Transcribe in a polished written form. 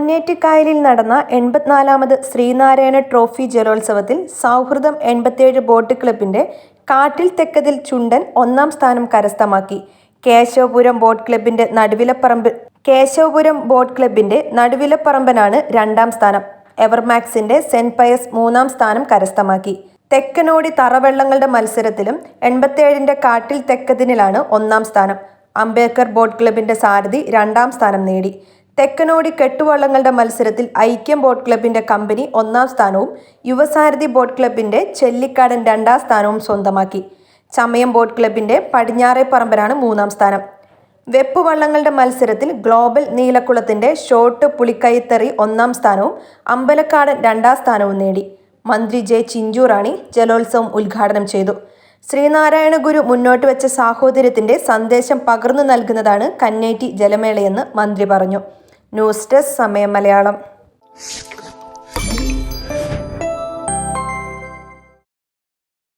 കന്നേറ്റിക്കായലിൽ നടന്ന 84ാമത് ശ്രീനാരായണ ട്രോഫി ജലോത്സവത്തിൽ സൗഹൃദം 87 ബോട്ട് ക്ലബിന്റെ കാട്ടിൽ തെക്കതിൽ ചുണ്ടൻ 1ാം സ്ഥാനം കരസ്ഥമാക്കി. കേശവപുരം ബോട്ട് ക്ലബിന്റെ നടുവിലപ്പറമ്പനാണ് 2ാം സ്ഥാനം. എവർമാക്സിന്റെ സെന്റ് പയസ് 3ാം സ്ഥാനം കരസ്ഥമാക്കി. തെക്കനോടി തറവള്ളങ്ങളുടെ മത്സരത്തിലും 87ന്റെ കാട്ടിൽ തെക്കതിനിലാണ് 1ാം സ്ഥാനം. അംബേദ്കർ ബോട്ട് ക്ലബിന്റെ സാരഥി 2ാം സ്ഥാനം നേടി. തെക്കനോടി കെട്ടുവള്ളങ്ങളുടെ മത്സരത്തിൽ ഐക്യം ബോട്ട് ക്ലബിന്റെ കമ്പനി 1ാം സ്ഥാനവും യുവസാരഥി ബോട്ട് ക്ലബിന്റെ ചെല്ലിക്കാടൻ 2ാം സ്ഥാനവും സ്വന്തമാക്കി. ചമയം ബോട്ട് ക്ലബിന്റെ പടിഞ്ഞാറേപ്പറമ്പനാണ് 3ാം സ്ഥാനം. വെപ്പ് വള്ളങ്ങളുടെ മത്സരത്തിൽ ഗ്ലോബൽ നീലക്കുളത്തിന്റെ ഷോട്ട് പുളിക്കൈത്തറി 1ാം സ്ഥാനവും അമ്പലക്കാടൻ 2ാം സ്ഥാനവും നേടി. മന്ത്രി ജെ ചിഞ്ചുറാണി ജലോത്സവം ഉദ്ഘാടനം ചെയ്തു. ശ്രീനാരായണ ഗുരു മുന്നോട്ട് വെച്ച സാഹോദര്യത്തിന്റെ സന്ദേശം പകർന്നു നൽകുന്നതാണ് കന്നേറ്റി ജലമേളയെന്ന് മന്ത്രി പറഞ്ഞു. ന്യൂസ് ഡെസ്ക് സമയം മലയാളം.